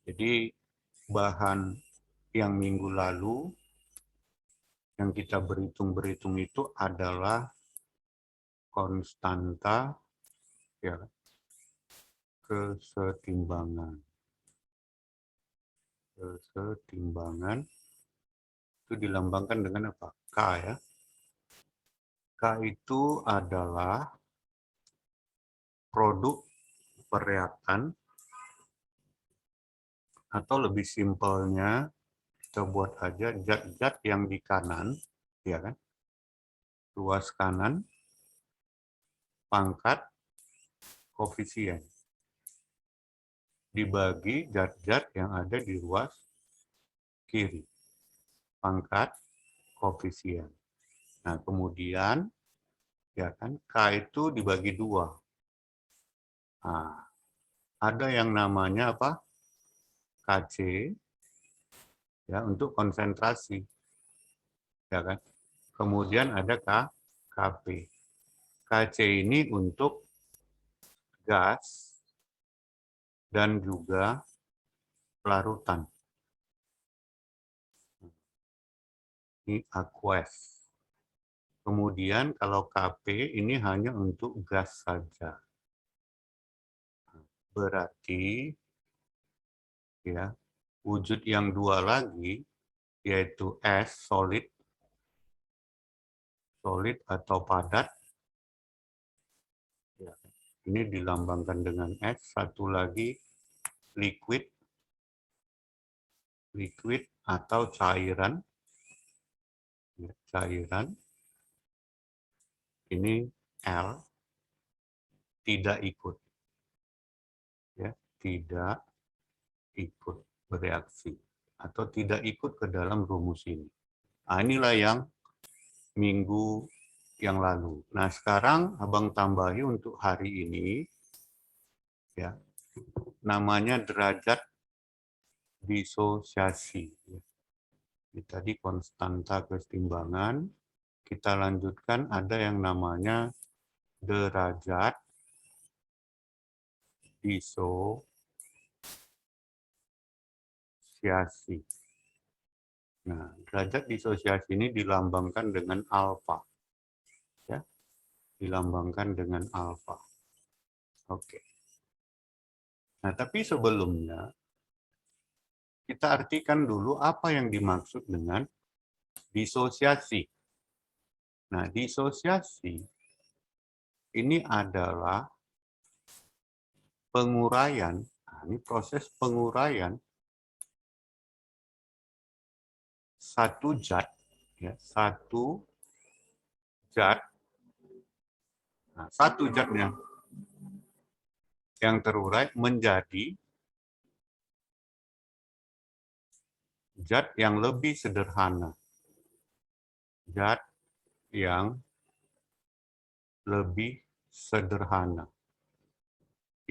Jadi bahan yang minggu lalu yang kita berhitung itu adalah konstanta ya, kesetimbangan. Kesetimbangan itu dilambangkan dengan apa? K ya. K itu adalah produk pereakan, atau lebih simpelnya kita buat aja zat-zat yang di kanan, ya kan? Ruas kanan, pangkat, koefisien. Dibagi zat-zat yang ada di ruas kiri. Pangkat, koefisien. Nah, kemudian ya kan K itu dibagi 2. Nah, ada yang namanya apa? KC ya untuk konsentrasi. Ya kan? Kemudian ada KP. KC ini untuk gas dan juga larutan. Ini aqueous. Kemudian kalau KP ini hanya untuk gas saja. Berarti ya wujud yang dua lagi yaitu S solid atau padat. Ya, ini dilambangkan dengan S. Satu lagi liquid atau cairan. Ya, cairan. Ini L tidak ikut. Ya, tidak ikut bereaksi atau tidak ikut ke dalam rumus ini. Nah, inilah yang minggu yang lalu. Nah, sekarang Abang tambahi untuk hari ini ya. Namanya derajat disosiasi. Ini tadi konstanta kesetimbangan. Kita lanjutkan ada yang namanya derajat disosiasi. Nah, derajat disosiasi ini dilambangkan dengan alfa. Ya, dilambangkan dengan alfa. Oke. Nah, tapi sebelumnya kita artikan dulu apa yang dimaksud dengan disosiasi. Nah, disosiasi ini adalah penguraian. Nah, ini proses penguraian satu zat, ya, satu zat. Nah, satu zatnya yang terurai menjadi zat yang lebih sederhana. Zat yang lebih sederhana.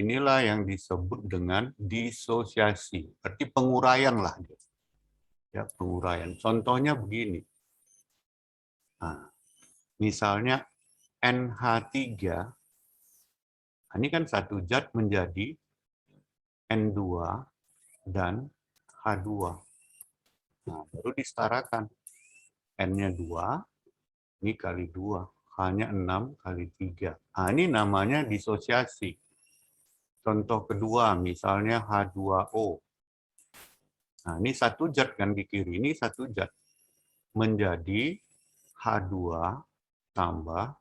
Inilah yang disebut dengan disosiasi. Berarti penguraian lah. Ya, penguraian. Contohnya begini. Nah, misalnya NH3, ini kan satu zat menjadi N2 dan H2. Nah, baru disetarakan. N-nya 2, ini kali 2. H-nya 6 kali 3. Nah, ini namanya disosiasi. Contoh kedua, misalnya H2O. Nah, ini satu zat kan di kiri, ini satu zat. Menjadi H2 tambah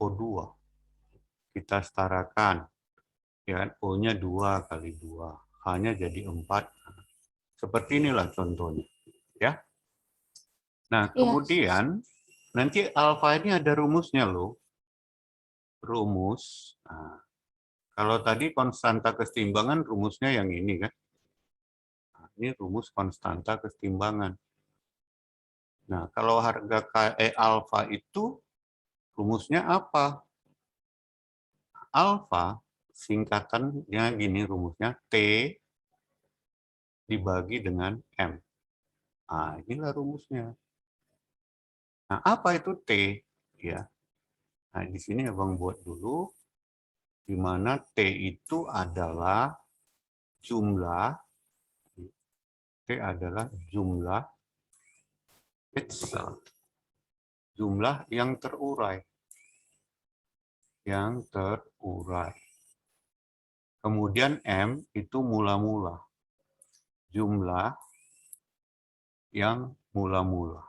O2. Kita setarakan. Ya, O-nya 2 kali 2. H-nya jadi 4. Seperti inilah contohnya. Ya. Nah, Iya. kemudian nanti alfa ini ada rumusnya loh. Rumus. Nah, kalau tadi konstanta kesetimbangan rumusnya yang ini kan. Nah, ini rumus konstanta kesetimbangan. Nah, kalau harga KE alfa itu rumusnya apa? Alfa singkatannya gini rumusnya T dibagi dengan M. Nah, inilah rumusnya. Nah, apa itu T? Ya. Nah, di sini Abang buat dulu di mana T itu adalah jumlah T adalah jumlah Excel. Jumlah yang terurai. Yang terurai. Kemudian M itu mula-mula. Jumlah yang mula-mula.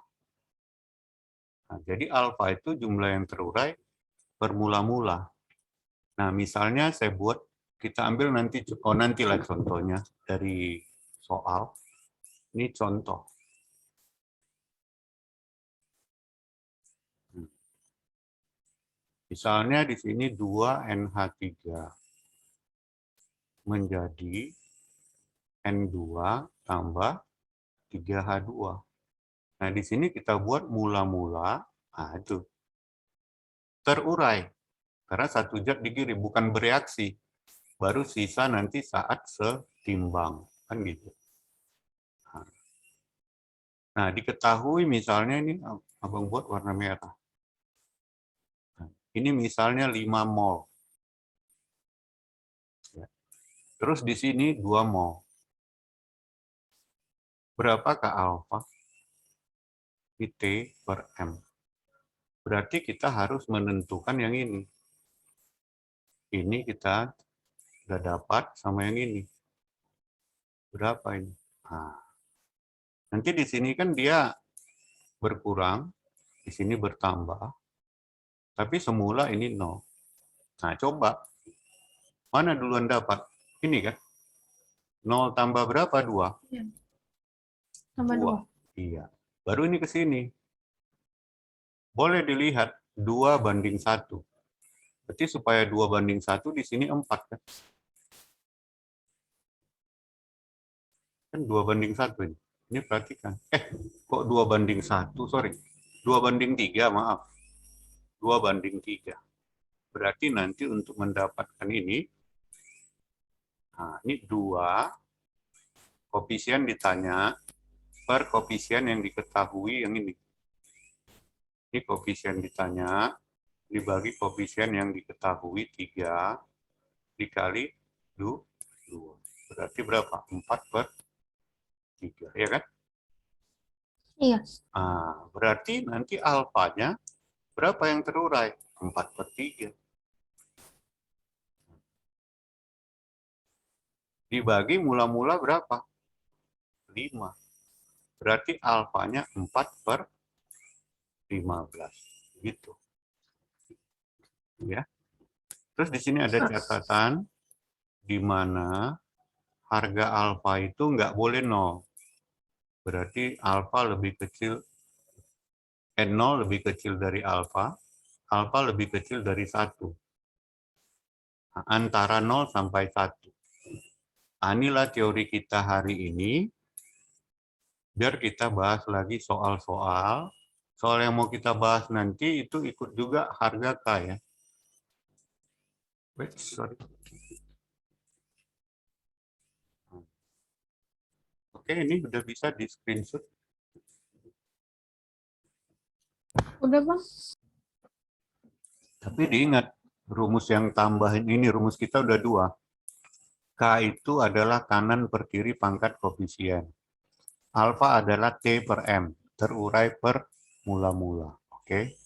Nah, jadi alfa itu jumlah yang terurai bermula-mula. Nah, misalnya saya buat, kita ambil nantilah contohnya dari soal. Ini contoh. Misalnya di sini 2NH3 menjadi N2 tambah 3H2. Nah, di sini kita buat mula-mula, nah itu terurai. Karena satu zat dikirim, bukan bereaksi. Baru sisa nanti saat setimbang. Kan gitu. Nah, diketahui misalnya ini, Abang buat warna merah. Ini misalnya 5 mol. Terus di sini 2 mol. Berapakah alfa? T per M. Berarti kita harus menentukan yang ini. Ini kita sudah dapat sama yang ini. Berapa ini? Nah, nanti di sini kan dia berkurang, di sini bertambah, tapi semula ini 0. Nah, coba. Mana duluan dapat? Ini kan? 0 tambah berapa? 2? Iya. Tambah 2. Iya. Baru ini ke sini. Boleh dilihat 2:1. Berarti supaya 2:1 di sini 4 kan? Kan 2:1 ini. Ini perhatikan. Kok 2:1? Sorry. 2:3, maaf. 2:3. Berarti nanti untuk mendapatkan ini, nah ini 2, koefisien ditanya, per koefisien yang diketahui yang ini. Ini koefisien ditanya, dibagi koefisien yang diketahui 3, dikali 2. Berarti berapa? 4/3, ya kan? Iya. Nah, berarti nanti alfanya berapa yang terurai? 4/3. Dibagi mula-mula berapa? 5. Berarti alfanya 4/15. Gitu. Ya. Terus di sini ada catatan di mana harga alfa itu nggak boleh 0. Berarti alfa lebih kecil, N0 lebih kecil dari alfa lebih kecil dari 1. Nah, antara 0 sampai 1. Inilah teori kita hari ini. Biar kita bahas lagi soal-soal. Soal yang mau kita bahas nanti itu ikut juga harga K ya. Wait, sorry. Oke, ini udah bisa di screenshot. Udah, Bang. Tapi diingat, rumus yang tambahin ini, rumus kita udah 2. K itu adalah kanan per kiri pangkat koefisien. Alfa adalah T per M, terurai per mula-mula. Oke.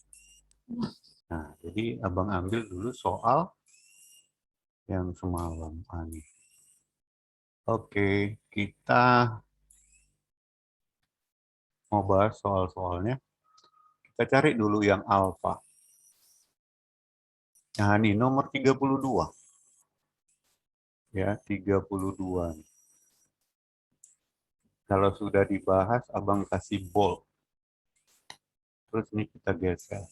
Nah, jadi Abang ambil dulu soal yang semalam. Oke, kita mau bahas soal-soalnya. Kita cari dulu yang alfa. Nah, ini nomor 32. Ya, 32. Kalau sudah dibahas, Abang kasih bold. Terus ini kita geser.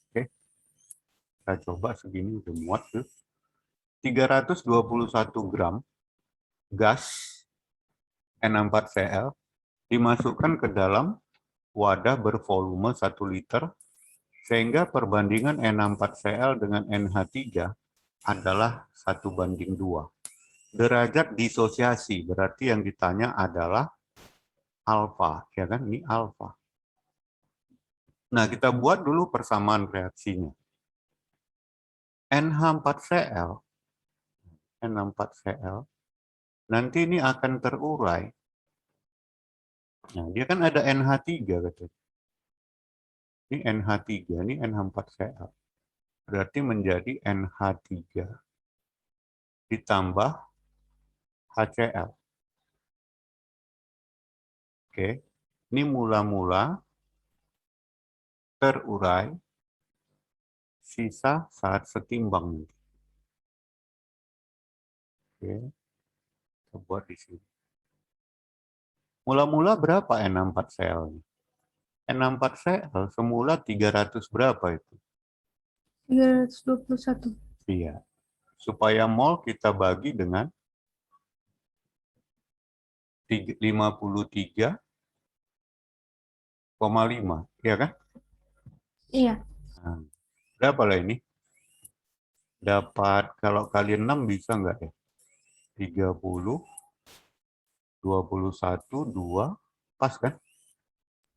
Oke. Kita coba segini udah muat tuh. 321 gram gas N4Cl dimasukkan ke dalam wadah bervolume 1 liter sehingga perbandingan N4Cl dengan NH3 adalah 1:2. Derajat disosiasi berarti yang ditanya adalah alfa, ya kan? Ini alfa. Nah, kita buat dulu persamaan reaksinya. NH4Cl N64Cl. Nanti ini akan terurai. Nah, dia kan ada NH3 katanya. Ini NH3, ini NH4Cl. Berarti menjadi NH3 ditambah HCl. Oke, ini mula-mula terurai, sisa saat setimbang. Oke, kita buat di sini. Mula-mula berapa N64Cl? N64Cl semula 300 berapa itu? 321. Iya. Supaya mol kita bagi dengan 53,5, ya kan? Iya. Nah, berapa lah ini? Dapat, kalau kali 6 bisa nggak ya? 30, 21, 2, pas kan?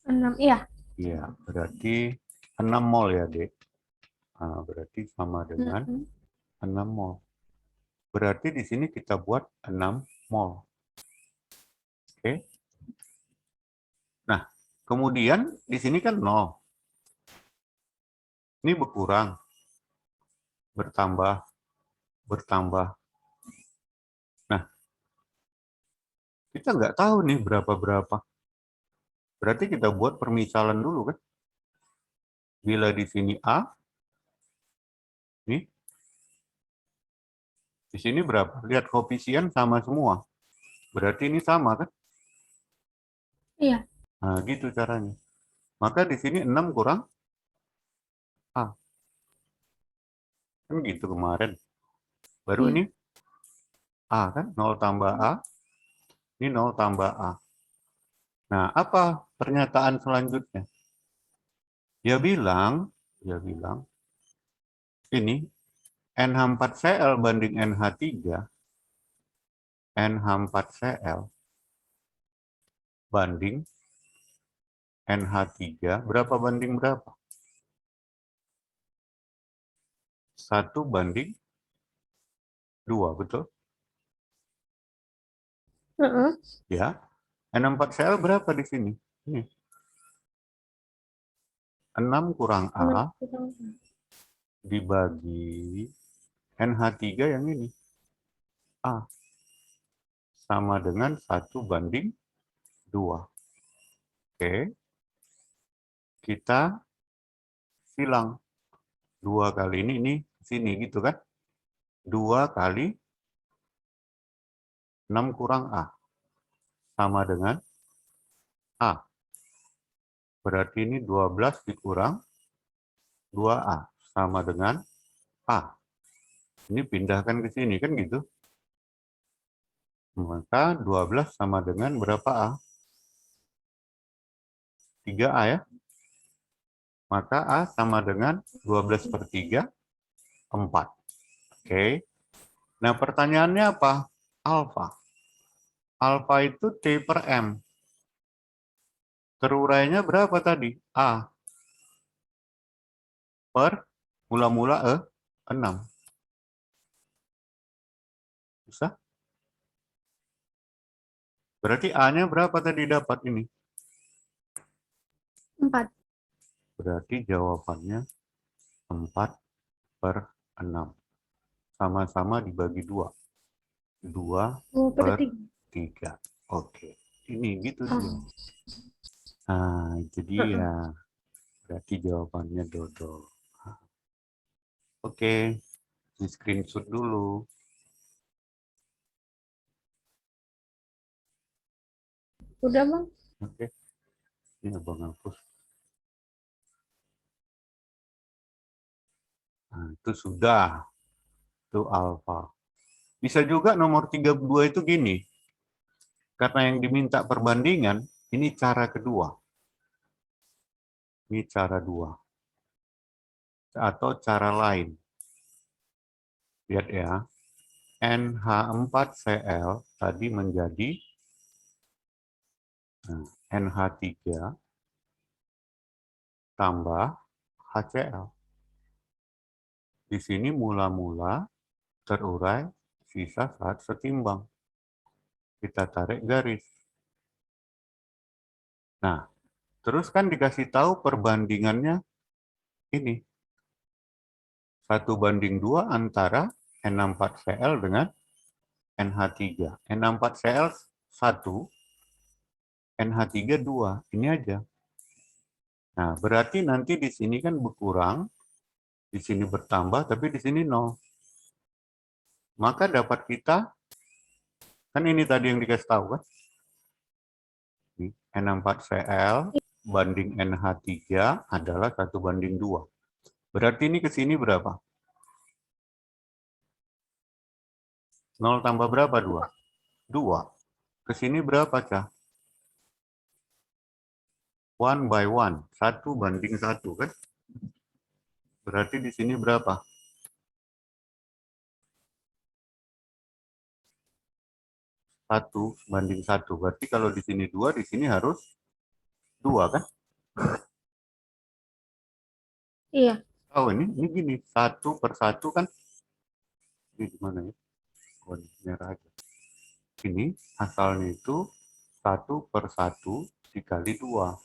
6. Iya. Iya, berarti 6 mol ya, Dek. Nah, berarti sama dengan 6 mol. Berarti di sini kita buat 6 mol. Oke. Nah, kemudian di sini kan 0. Ini berkurang, bertambah, bertambah. Nah, kita nggak tahu nih berapa-berapa. Berarti kita buat permisalan dulu kan. Bila di sini A, nih, di sini berapa? Lihat koefisien sama semua. Berarti ini sama kan? Iya. Nah, gitu caranya. Maka di sini 6 kurang A. Kan gitu kemarin. Baru Iya. ini A kan? 0 tambah A. Ini 0 tambah A. Nah, apa pernyataan selanjutnya? Dia bilang ini NH4Cl banding NH3, NH4Cl banding NH3, berapa banding berapa? 1:2, betul? Ya. N4Cl berapa di sini? Ini. 6 kurang A dibagi NH3 yang ini. A. Sama dengan 1:2. Oke. Kita silang. 2 kali ini sini gitu kan? 2 kali 6 kurang A. Sama dengan A. Berarti ini 12 dikurang 2A. Sama dengan A. Ini pindahkan ke sini kan gitu. Maka 12 sama dengan berapa A? 3A ya. Maka A sama dengan 12/3, 4. Oke. Nah pertanyaannya apa? Alfa. Alfa itu T per M. Terurainya berapa tadi? A per mula-mula 6. Bisa? Berarti A-nya berapa tadi dapat ini? 4. Berarti jawabannya 4/6. Sama-sama dibagi 2. 2/3. Oke. Ini gitu dia. Nah, itu dia. Berarti jawabannya Dodo. Oke. Di screenshot dulu. Udah, Bang. Oke. Ini Abang hapus. Nah, itu sudah. Itu alfa. Bisa juga nomor 32 itu gini. Karena yang diminta perbandingan, ini cara kedua. Ini cara dua. Atau cara lain. Lihat ya. NH4Cl tadi menjadi NH3 tambah HCl. Di sini mula-mula terurai, sisa saat setimbang. Kita tarik garis. Nah, terus kan dikasih tahu perbandingannya ini. 1:2 antara N64Cl dengan NH3. N64Cl 1, NH3 2. Ini aja. Nah, berarti nanti di sini kan berkurang, di sini bertambah, tapi di sini 0. Maka dapat kita, kan ini tadi yang dikasih tahu kan? N64Cl banding NH3 adalah 1:2. Berarti ini ke sini berapa? 0 tambah berapa? 2. 2. Ke sini berapa, Cah? 1/1. 1:1 kan? Berarti di sini berapa? 1:1. Berarti kalau di sini 2, di sini harus 2 kan? Iya. Oh, ini gini. 1/1 kan? Ini di mana ya? Oh, ini merah aja. Ini asalnya itu 1/1 dikali 2.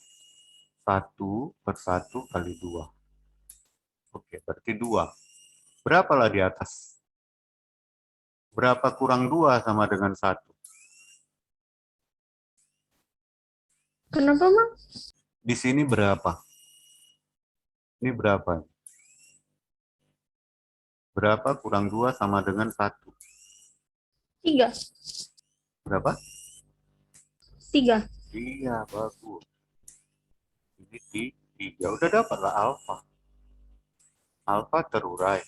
1/1 kali 2. Oke, berarti 2. Berapalah di atas? Berapa kurang 2 sama dengan 1? Kenapa, Bang? Di sini berapa? Ini berapa? Berapa kurang 2 sama dengan 1? 3. Berapa? 3. Iya, bagus. Ini 3. Udah dapatlah alfa. Alfa terurai.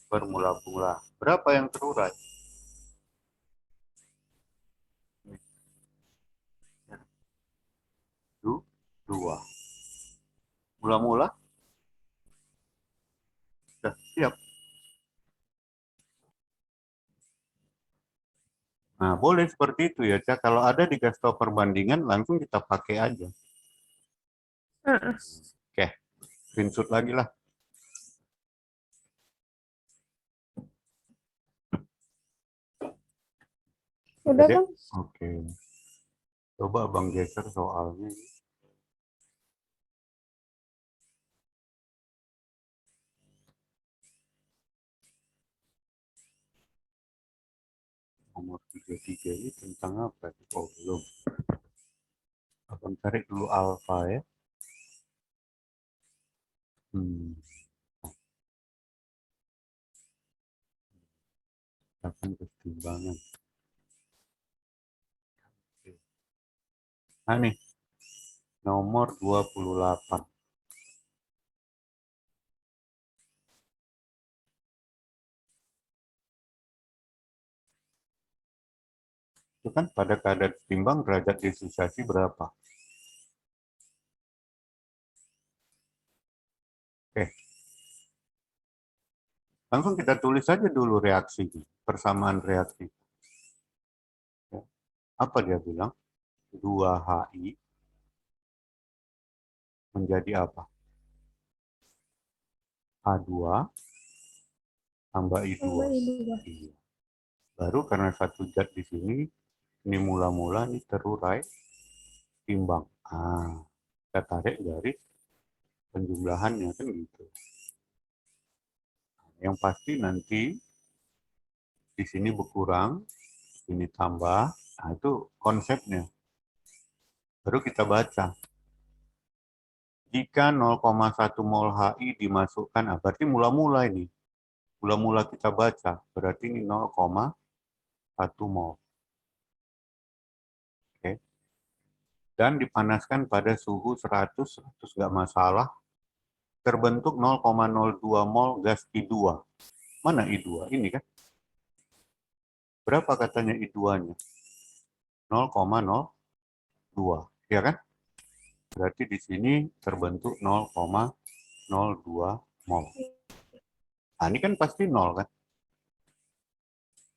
Bermula-mula. Berapa yang terurai? 2. Mula-mula? Sudah siap. Nah, boleh seperti itu ya, Cak. Kalau ada di dikasih perbandingan, langsung kita pakai aja. Oke, screenshot lagi lah. Udah, Jadi, Bang? oke. Coba Abang geser soalnya. Nomor 33 ini tentang apa? Oh, belum. Abang cari dulu alfa ya. Akan kesetimbangan. Nah nih, nomor 28. Itu kan pada keadaan setimbang derajat dissosiasi berapa? Oke. Langsung kita tulis saja dulu reaksi, persamaan reaksi. Apa dia bilang? 2HI menjadi apa? H2 tambah I2. Iya. Baru karena satu zat di sini, ini mula-mula, ini terurai, timbang. Kita tarik garis penjumlahannya, kan gitu. Yang pasti nanti di sini berkurang, ini tambah. Nah, itu konsepnya. Baru kita baca. Jika 0,1 mol HI dimasukkan, berarti mula-mula ini. Mula-mula kita baca, berarti ini 0,1 mol. Oke. Dan dipanaskan pada suhu 100 nggak masalah. Terbentuk 0,02 mol gas I2. Mana I2? Ini kan. Berapa katanya I2-nya? 0,02. Ya kan? Berarti di sini terbentuk 0,02 mol. Nah, ini kan pasti 0 kan?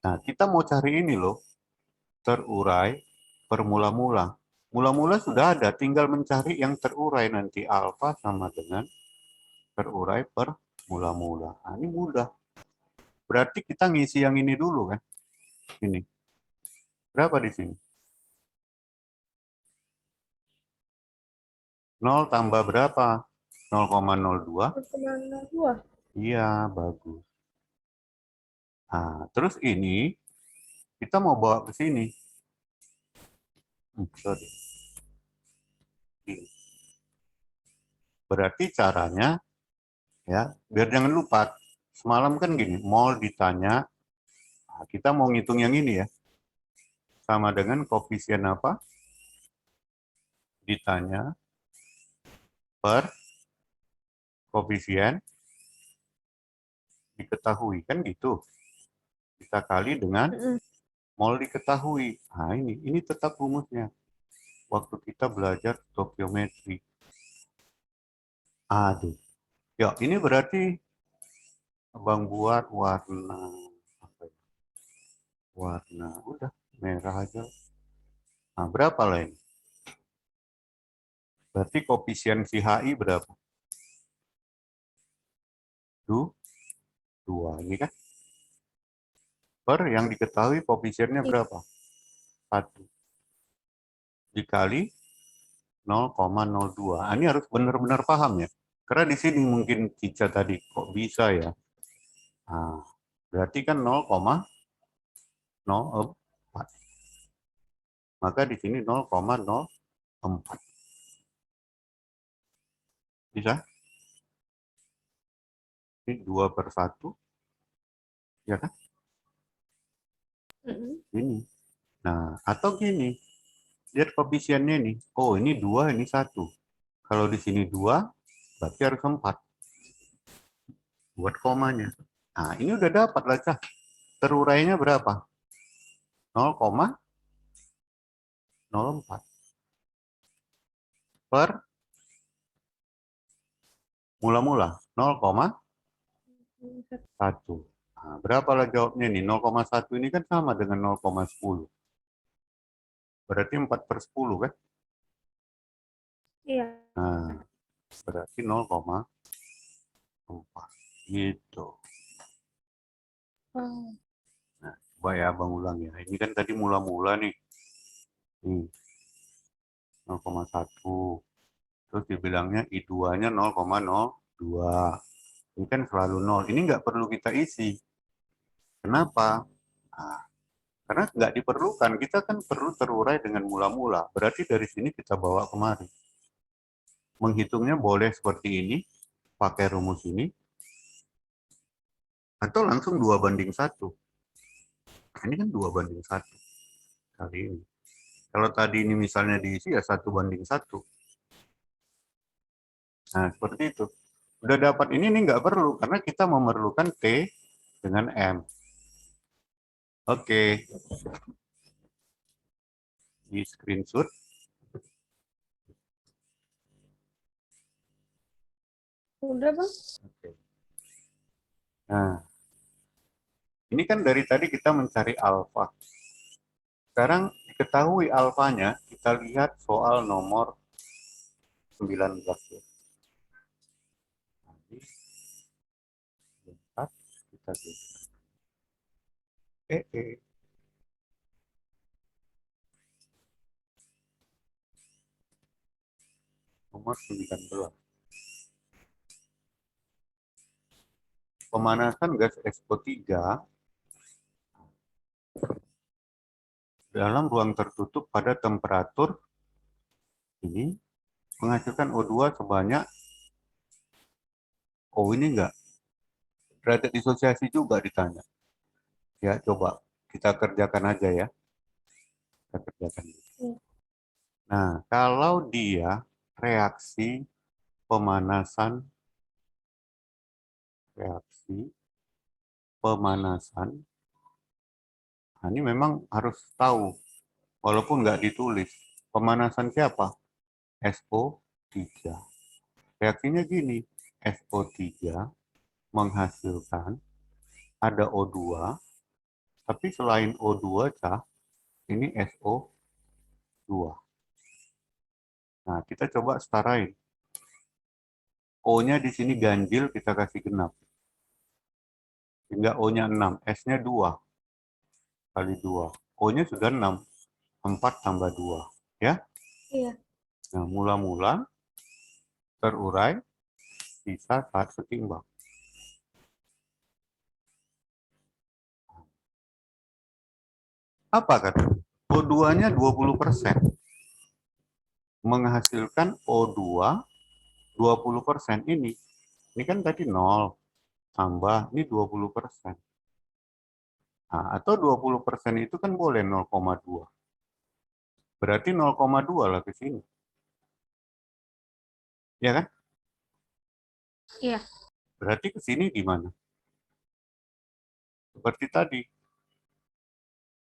Nah, kita mau cari ini loh. Terurai per mula-mula. Mula-mula sudah ada, tinggal mencari yang terurai nanti. Alfa sama dengan terurai per mula-mula. Nah, ini mudah. Berarti kita ngisi yang ini dulu kan? Ini. Berapa di sini? 0 tambah berapa? 0,02? 0,02. Iya, bagus. Nah, terus ini kita mau bawa ke sini. Sorry. Ini. Berarti caranya, ya, biar jangan lupa. Semalam kan gini, mol ditanya, nah, kita mau ngitung yang ini ya. Sama dengan koefisien apa? Ditanya per koefisien diketahui. Kan gitu. Kita kali dengan Mm-mm. mol diketahui. Nah, ini tetap rumusnya. Waktu kita belajar stokiometri. Aduh. Ya, ini berarti Abang buat warna apa ya? Warna udah merah aja. Nah, berapa lah ini? Berarti koefisien si HI berapa? 2. Ini kan per yang diketahui koefisiennya berapa? 1 dikali 0,02. Ini harus benar-benar paham ya. Karena di sini mungkin Cica tadi kok bisa ya. Nah, berarti kan 0,04. Maka di sini 0,04. Bisa? Ini 2/1. Ya kan? Mm-mm. Ini. Nah, atau gini. Lihat koefisiennya nih. Oh, ini 2, ini 1. Kalau di sini 2, berarti harus 4. Buat komanya. Nah, ini udah dapat lah, Cah. Terurainya berapa? 0,04 per mula-mula 0,1. Nah, berapa lah jawabnya nih? 0,1 ini kan sama dengan 0,10. Berarti 4/10 kan? Iya. Nah, berarti 0,4. Gitu. Oh. Nah, coba ya Abang ulang ya. Ini kan tadi mula-mula nih. Nih, 0,1. Terus dibilangnya I2-nya 0,02. Ini kan selalu 0. Ini nggak perlu kita isi. Kenapa? Nah, karena nggak diperlukan. Kita kan perlu terurai dengan mula-mula. Berarti dari sini kita bawa kemari. Menghitungnya boleh seperti ini, pakai rumus ini, atau langsung 2/1. Ini kan 2/1 kali ini. Kalau tadi ini misalnya diisi ya 1/1. Nah, seperti itu. Udah dapat ini nggak perlu, karena kita memerlukan T dengan M. Oke, di screenshot. Udah, Bang? Oke. Nah, ini kan dari tadi kita mencari alfa. Sekarang diketahui alfanya, kita lihat soal nomor 19. Ya. Nanti, kita lihat. Eh. Nomor 19. Pemanasan gas SO3 dalam ruang tertutup pada temperatur ini menghasilkan O2 sebanyak, oh ini enggak, derajat disosiasi juga ditanya. Ya, coba kita kerjakan aja ya. Kita kerjakan. Nah, kalau dia reaksi pemanasan, reaksi pemanasan, nah ini memang harus tahu, walaupun nggak ditulis. Pemanasan siapa? SO3. Reaksinya gini, SO3 menghasilkan ada O2, tapi selain O2, Cah, ini SO2. Nah, kita coba setarain. O-nya di sini ganjil, kita kasih genap. Sehingga O-nya 6, S-nya 2. kali 2. O-nya sudah 6. 4 tambah 2. Ya? Iya. Nah, mula-mula terurai sisa saat setimbang. Apa kata? O2-nya 20%. Menghasilkan O2 20% ini. Ini kan tadi 0 tambah ini 20%. Nah, atau 20% itu kan boleh 0,2. Berarti 0,2 lah ke sini. Ya kan? Iya. Berarti ke sini gimana? Seperti tadi.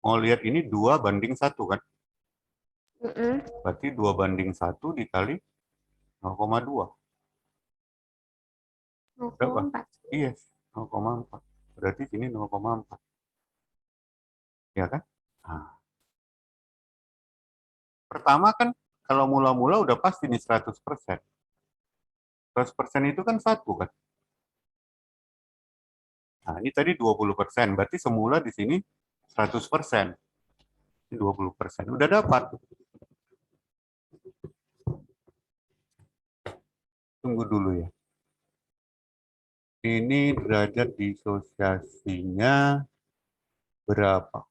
Mau lihat ini 2 banding 1 kan? Berarti 2 banding 1 dikali 0,2. Berapa? 0,4. Yes, 0,4. Berarti sini 0,4. Ya kan? Nah, pertama kan kalau mula-mula udah pasti nih 100%. 100% itu kan 1 kan? Nah, ini tadi 20%. Berarti semula di sini 100%. Ini 20%. Udah dapat. Tunggu dulu ya. Ini derajat disosiasinya berapa?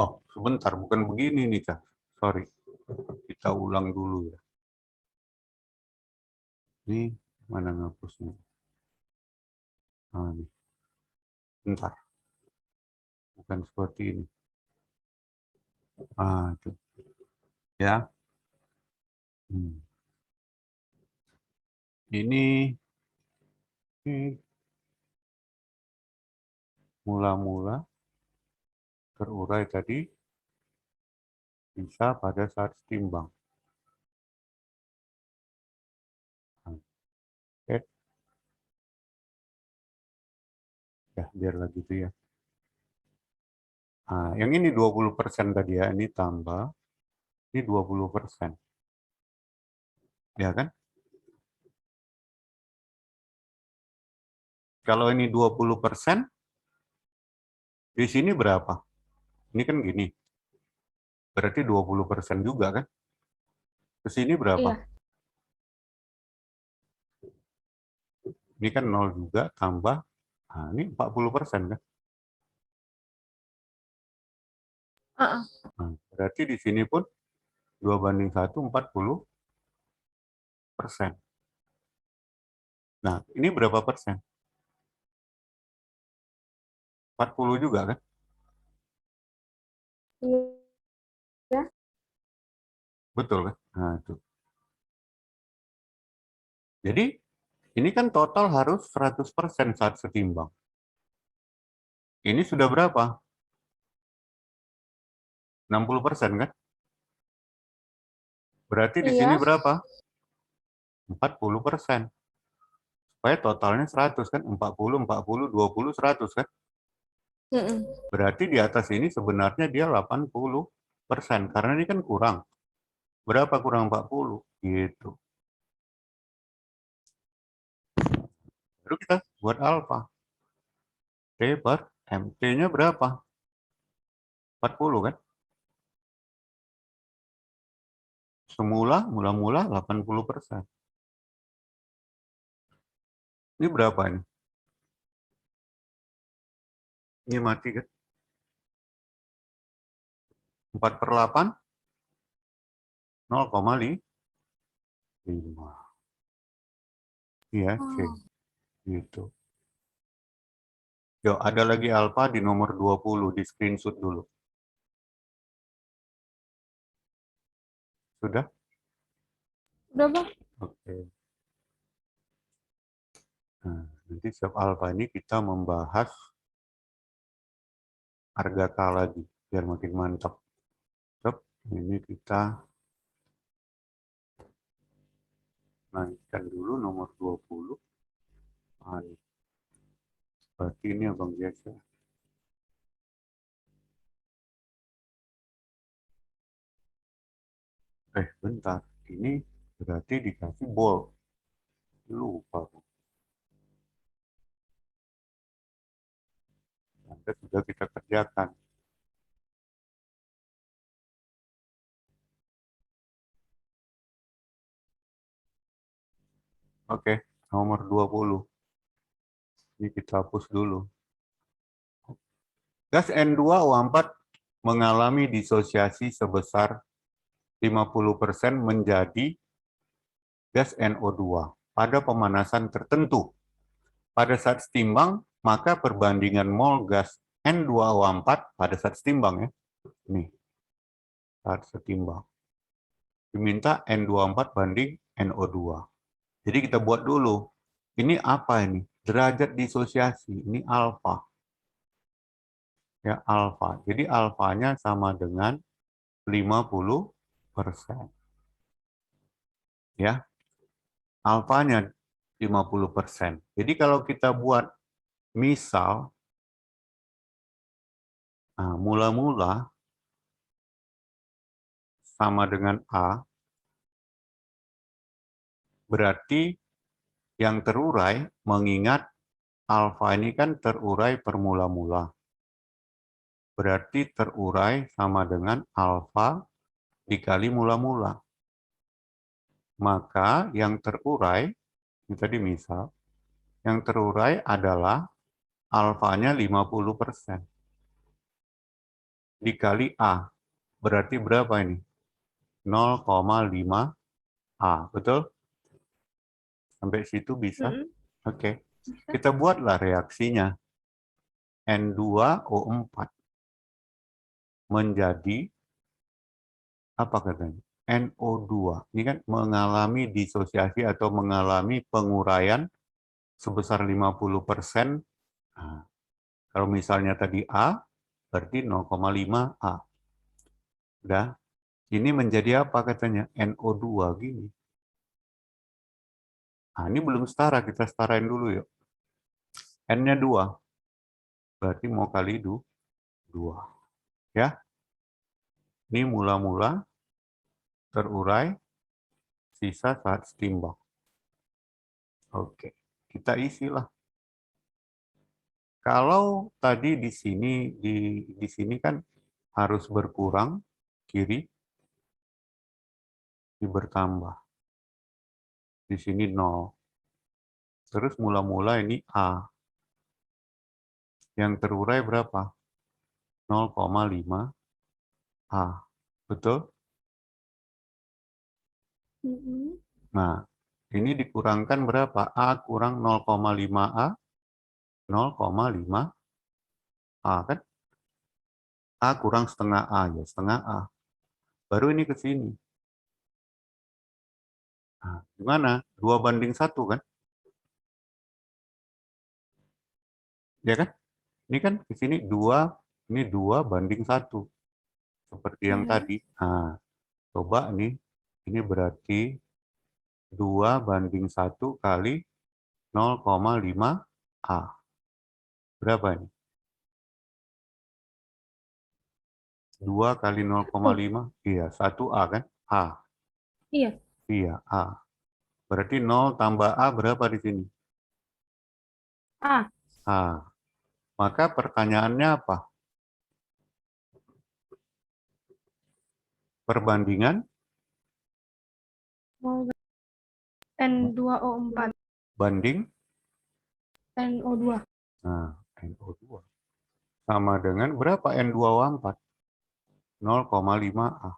Oh, sebentar. Bukan begini nih, Kak. Sorry. Kita ulang dulu ya. Ini mana ngapusnya? Nah, ini. Bentar. Bukan seperti ini. Ah, itu. Ya. Ini mula-mula terurai tadi bisa pada saat setimbang. Oke. Ya, biarlah gitu ya. Nah, yang ini 20% tadi ya, ini tambah, ini 20%. Ya kan? Kalau ini 20%, di sini berapa? Ini kan gini. Berarti 20% juga kan? Ke sini berapa? Iya. Ini kan 0 juga, tambah, nah ini 40% kan? Nah, berarti di sini pun 2 banding 1, 40%. Nah, ini berapa persen? 40 juga kan? Iya. Betul kan? Nah, itu. Jadi, ini kan total harus 100% saat setimbang. Ini sudah berapa? 60% kan? Berarti di sini Iya. berapa? 40%. Supaya totalnya 100 kan? 40, 40, 20, 100 kan? Berarti di atas ini sebenarnya dia 80%. Karena ini kan kurang. Berapa kurang 40? Gitu. Lalu kita buat alfa. T per M. T-nya berapa? 40 kan? Semula, mula-mula 80%. Ini berapa ini? Ini mati kan? 4 per 8, 0,5. Iya, C. Gitu. Yuk, ada lagi alfa di nomor 20, di screenshot dulu. Sudah? Udah, Bang. Oke. Nah, nanti step alfa ini kita membahas harga K lagi, biar makin mantap. Step, ini kita naikkan dulu nomor 20. Nah, berarti ini abang biasa. Bentar. Ini berarti dikasih bold. Lupa. Nanti sudah kita kerjakan. Oke, nomor 20. Ini kita hapus dulu. Gas N2O4 mengalami disosiasi sebesar 50% menjadi gas NO2 pada pemanasan tertentu. Pada saat setimbang, maka perbandingan mol gas N2O4 pada saat setimbang ya. Nih, saat setimbang. Diminta N24 banding NO2. Jadi kita buat dulu. Ini apa ini? Derajat disosiasi. Ini alfa. Ya, alfa. Jadi alfanya sama dengan 50%. Ya. Alfanya 50%. Jadi kalau kita buat misal mula-mula sama dengan A, berarti yang terurai, mengingat alfa ini kan terurai per mula-mula. Berarti terurai sama dengan alfa dikali mula-mula. Maka yang terurai, ini tadi misal, yang terurai adalah alfanya 50%. Dikali A, berarti berapa ini? 0,5 A, betul? Sampai situ bisa? Oke. Kita buatlah reaksinya. N2O4 menjadi, apa katanya? NO2. Ini kan mengalami disosiasi atau mengalami penguraian sebesar 50%. Nah, kalau misalnya tadi A, berarti 0,5 A. Udah. Ini menjadi apa katanya? NO2 gini. Nah, ini belum setara, kita setarain dulu yuk. N-nya 2. Berarti mau kali 2. Ya. Ini mula-mula terurai, sisa saat setimbang. Oke, kita isilah. Kalau tadi di sini kan harus berkurang kiri, ini bertambah. Di sini 0. Terus mula-mula ini A. Yang terurai berapa? 0,5 A. Betul? Nah, ini dikurangkan berapa? A kurang 0,5 A, 0,5 A kan? A kurang setengah A, ya setengah A. Baru ini ke sini. Nah, gimana? 2:1 kan? Ya kan? Ini kan di sini 2, ini 2:1. Seperti yang tadi. Nah, coba nih, ini berarti 2:1 kali 0,5 A. Berapa ini? 2 kali 0,5, iya 1 A kan? A. Iya. Iya, A. Berarti 0 tambah A berapa di sini? A. A. Maka pertanyaannya apa? Perbandingan N2O4 banding NO2. nah, NO2 sama dengan berapa N2O4? 0,5 A.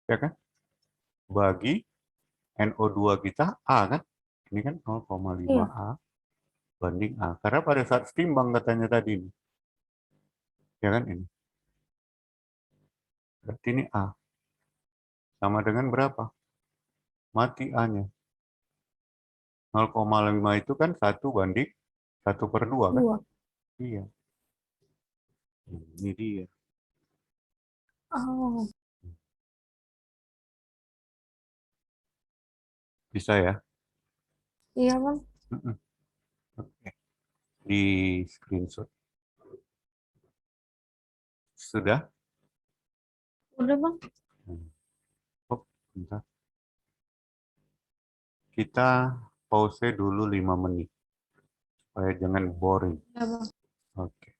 Ya kan? Bagi NO2 kita A kan? Ini kan 0,5 A banding A. Karena pada saat setimbang katanya tadi ini. Ya kan ini. Berarti ini A. Sama dengan berapa? Mati A-nya. 0,5 itu kan 1 banding 1/2 kan? 2. Iya. Ini dia. Oh. Bisa ya? Iya, Bang. Oke. Di screenshot. Sudah? Udah, Bang. Bentar. Kita pause dulu 5 menit supaya jangan boring. Ya, Bang. Oke.